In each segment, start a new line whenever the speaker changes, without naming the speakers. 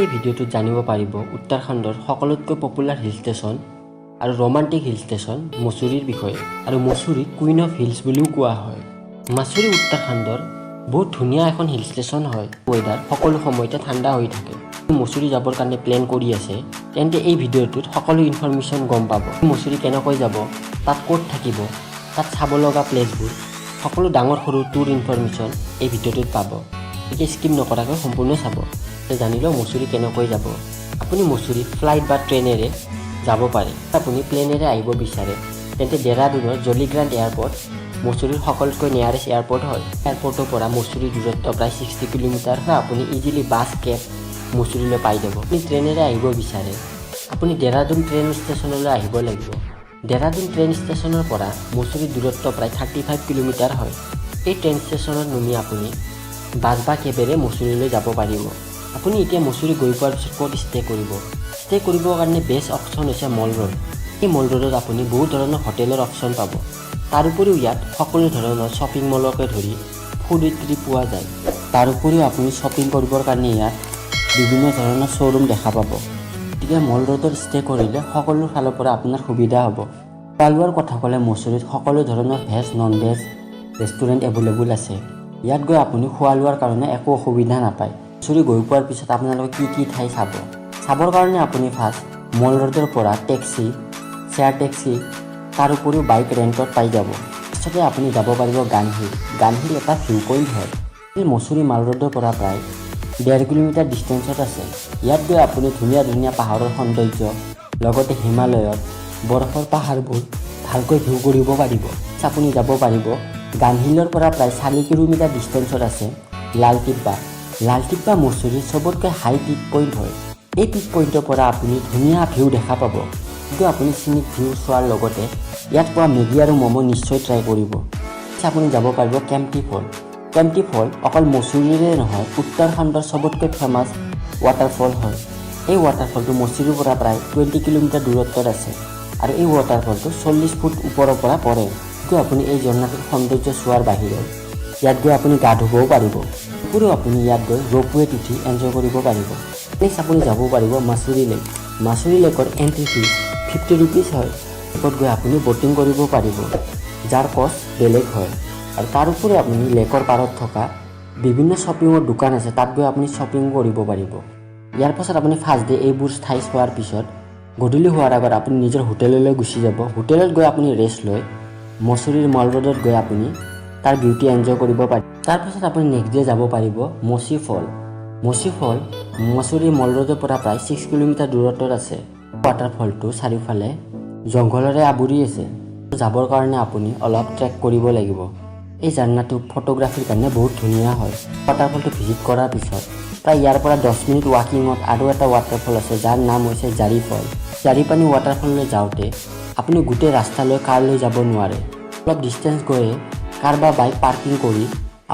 এই ভিডিঅ'টোত জানিব পাৰিব উত্তৰাখণ্ডৰ সকলোতকৈ পপুলাৰ হিল ষ্টেচন আৰু ৰোমান্টিক হিল ষ্টেচন মুছুৰীৰ বিষয়ে। আৰু মুছুৰীক কুইন অফ হিলছ বুলিও কোৱা হয়। মুছুৰী উত্তৰাখণ্ডৰ বহুত ধুনীয়া এখন হিল ষ্টেচন হয়। ৱেডাৰ সকলো সময়তে ঠাণ্ডা হৈ থাকে। মুছুৰী যাবৰ কাৰণে প্লেন কৰি আছে তেন্তে এই ভিডিঅ'টোত সকলো ইনফৰমেশ্যন গম পাব। মুছুৰী কেনেকৈ যাব, তাত ক'ত থাকিব, তাত চাব লগা প্লেচবোৰ, সকলো ডাঙৰ সৰু টুৰ ইনফৰমেশ্যন এই ভিডিঅ'টোত পাব। গতিকে স্কিপ নকৰাকৈ সম্পূৰ্ণ চাব। জানিলেও মুছুৰী কেনেকৈ যাব। আপুনি মুছুৰীত ফ্লাইট বা ট্ৰেইনেৰে যাব পাৰে। আপুনি প্লেনেৰে আহিব বিচাৰে তেন্তে ডেৰাডুনৰ জলিগ্ৰাণ্ট এয়াৰপৰ্ট মুছুৰীৰ সকলোতকৈ নিয়াৰেষ্ট এয়াৰপৰ্ট হয়। এয়াৰপৰ্টৰ পৰা মুছুৰীৰ দূৰত্ব প্ৰায় 60 কিলোমিটাৰ হয়। আপুনি ইজিলি বাছ কেব মুছুৰীলৈ পাই যাব। আপুনি ট্ৰেইনেৰে আহিব বিচাৰে আপুনি ডেৰাডুন ট্ৰেইন ষ্টেচনলৈ আহিব লাগিব। ডেৰাডুন ট্ৰেইন ষ্টেচনৰ পৰা মুছুৰীৰ দূৰত্ব প্ৰায় 35 কিলোমিটাৰ হয়। এই ট্ৰেইন ষ্টেচনত নামি আপুনি বাছ বা কেবেৰে মুছুৰীলৈ যাব পাৰিব। আপুনি এতিয়া মুছুৰী গৈ পোৱাৰ পিছত ক'ত ষ্টে কৰিব? ষ্টে কৰিবৰ কাৰণে বেষ্ট অপশ্যন হৈছে মল ৰোড। এই মল ৰোডত আপুনি বহুত ধৰণৰ হোটেলৰ অপশ্যন পাব। তাৰ উপৰিও ইয়াত সকলো ধৰণৰ শ্বপিং মলকে ধৰি ফুড ইত্যাদি পোৱা যায়। তাৰ উপৰিও আপুনি শ্বপিং কৰিবৰ কাৰণে ইয়াত বিভিন্ন ধৰণৰ শ্ব'ৰুম দেখা পাব। গতিকে মল ৰোডত ষ্টে কৰিলে সকলো ফালৰ পৰা আপোনাৰ সুবিধা হ'ব। খোৱা লোৱাৰ কথা ক'লে মুছুৰীত সকলো ধৰণৰ veg non veg restaurant available আছে। ইয়াত গৈ আপুনি খোৱা লোৱাৰ কাৰণে একো অসুবিধা নাপায়। মুছুৰী গৈ পোৱাৰ পিছত আপোনালোকে কি ঠাই চাবৰ কাৰণে আপুনি ফাৰ্ষ্ট মল ৰোডৰ পৰা টেক্সি, শ্বেয়াৰ টেক্সি, তাৰ উপৰিও বাইক ৰেণ্টত পাই যাব। তাৰপিছতে আপুনি যাব পাৰিব গানহিল। গানহিল এটা ভিউ পইণ্ট হয়। এই মুছুৰী মাল ৰোডৰ পৰা প্ৰায় 1.5 কিলোমিটাৰ ডিষ্টেঞ্চত আছে। ইয়াত গৈ আপুনি ধুনীয়া ধুনীয়া পাহাৰৰ সৌন্দৰ্য লগতে হিমালয়ত বৰফৰ পাহাৰবোৰ ভালকৈ ভিউ কৰিব পাৰিব। আপুনি যাব পাৰিব গানহিলৰ পৰা প্ৰায় 4 কিলোমিটাৰ ডিষ্টেঞ্চত আছে লালটিব্বা। লালটিব্বা মুছুৰীৰ চবতকৈ হাই পিক পইণ্ট হয়। এই পিক পইণ্টৰ পৰা আপুনি ধুনীয়া ভিউ দেখা পাব। কিন্তু আপুনি চিনিক ভিউ চোৱাৰ লগতে ইয়াত পোৱা মেগী আৰু ম'ম' নিশ্চয় ট্ৰাই কৰিব। আপুনি যাব পাৰিব কেম্পটি ফল। কেম্পটি ফল অকল মুছুৰীৰে নহয় উত্তৰাখণ্ডৰ চবতকৈ ফেমাছ ৱাটাৰফল হয়। এই ৱাটাৰফলটো মুছুৰীৰ পৰা প্ৰায় 20 কিলোমিটাৰ দূৰত্বত আছে আৰু এই ৱাটাৰফলটো 40 ফুট ওপৰৰ পৰা পৰে। কিন্তু আপুনি এই ঝৰ্ণাটোৰ সৌন্দৰ্য চোৱাৰ বাহিৰে ইয়াত গৈ আপুনি গা ধুবও পাৰিব। উপৰিও আপুনি ইয়াত গৈ ৰ'পৱেত উঠি এনজয় কৰিব পাৰিব। নেক্সট আপুনি যাব পাৰিব মুছুৰী লেক। মুছুৰী লেকৰ এণ্ট্ৰি ফিজ 50 ৰুপিজ হয়। লেকত গৈ আপুনি ব'টিং কৰিব পাৰিব, যাৰ কষ্ট বেলেগ হয়। আৰু তাৰ উপৰি আপুনি লেকৰ পাৰত থকা বিভিন্ন শ্বপিঙৰ দোকান আছে, তাত গৈ আপুনি শ্বপিং কৰিব পাৰিব। ইয়াৰ পাছত আপুনি ফাৰ্ষ্ট ডে এইবোৰ ঠাই চোৱাৰ পিছত গধূলি হোৱাৰ আগত আপুনি নিজৰ হোটেললৈ গুচি যাব। হোটেলত গৈ আপুনি ৰেষ্ট লৈ মুছুৰীৰ মল ৰোডত গৈ আপুনি তাৰ বিউটি এনজয় কৰিব পাৰিব। তাৰপাছত আপুনি নেক্সট ডে যাব পাৰিব মুছী ফল। মুছী ফল মুছুৰীৰ মল ৰোডৰ পৰা প্ৰায় 6 কিলোমিটাৰ দূৰত্বত আছে। ৱাটাৰফলটো চাৰিওফালে জংঘলেৰে আৱৰি আছে। যাবৰ কাৰণে আপুনি অলপ ট্ৰেক কৰিব লাগিব। এই ঝৰ্ণাটো ফটোগ্ৰাফীৰ কাৰণে বহুত ধুনীয়া হয়। ৱাটাৰফলটো ভিজিট কৰাৰ পিছত প্ৰায় ইয়াৰ পৰা 10 মিনিট ৱাকিঙত আৰু এটা ৱাটাৰফল আছে যাৰ নাম হৈছে জাৰি ফল। জাৰিপানী ৱাটাৰফললৈ যাওঁতে আপুনি গোটেই ৰাস্তালৈ কাৰ লৈ যাব নোৱাৰে। অলপ ডিষ্টেঞ্চ গৈয়ে কাৰ বা বাইক পাৰ্কিং কৰি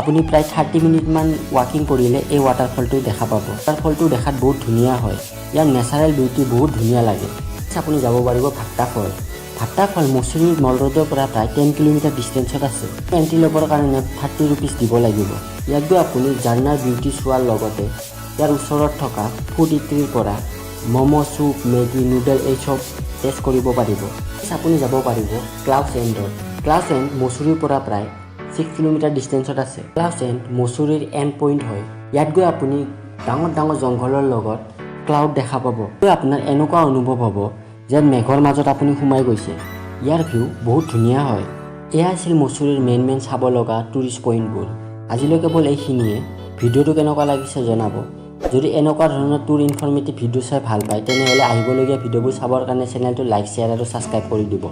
আপুনি প্ৰায় 30 মিনিটমান ৱাকিং কৰিলে এই ৱাটাৰফলটো দেখা পাব। ৱাটাৰফলটো দেখাত বহুত ধুনীয়া হয়। ইয়াৰ নেচাৰেল বিউটি বহুত ধুনীয়া লাগে। আপুনি যাব পাৰিব ভাট্টা ফল। ভাট্টা ফল মুছুৰীৰ মল ৰোডৰ পৰা প্ৰায় 10 কিলোমিটাৰ ডিষ্টেঞ্চত আছে। এণ্ট্ৰি ল'বৰ কাৰণে 30 ৰুপিজ দিব লাগিব। ইয়াত গৈ আপুনি ঝৰ্ণাৰ বিউটি চোৱাৰ লগতে ইয়াৰ ওচৰত থকা ফুড ইট্ৰিৰ পৰা ম'ম', চুপ, মেগী, নুডল এই চব টেষ্ট কৰিব পাৰিব। আপুনি যাব পাৰিব ক্লাউডছ এণ্ডত। ক্লাউডছ এণ্ড মুছুৰীৰ পৰা প্ৰায় 6 কিলোমিটাৰ ডিষ্টেঞ্চত আছে। ক্লাউডছ এণ্ড মুছুৰীৰ এণ্ড পইণ্ট হয়। ইয়াত গৈ আপুনি ডাঙৰ ডাঙৰ জংঘলৰ লগত ক্লাউড দেখা পাব। আপোনাৰ এনেকুৱা অনুভৱ হ'ব যেন মেঘৰ মাজত আপুনি সোমাই গৈছে। ইয়াৰ ভিউ বহুত ধুনীয়া হয়। এয়া আছিল মুছুৰীৰ মেইন চাব লগা টুৰিষ্ট পইণ্টবোৰ। আজিলৈ কেৱল এইখিনিয়ে। ভিডিঅ'টো কেনেকুৱা লাগিছে জনাব। যদি এনেকুৱা ধৰণৰ টুৰ ইনফৰ্মেটিভ ভিডিঅ' চাই ভাল পায় তেনেহ'লে আহিবলগীয়া ভিডিঅ'বোৰ চাবৰ কাৰণে চেনেলটো লাইক, শ্বেয়াৰ আৰু ছাবস্ক্ৰাইব কৰি দিব।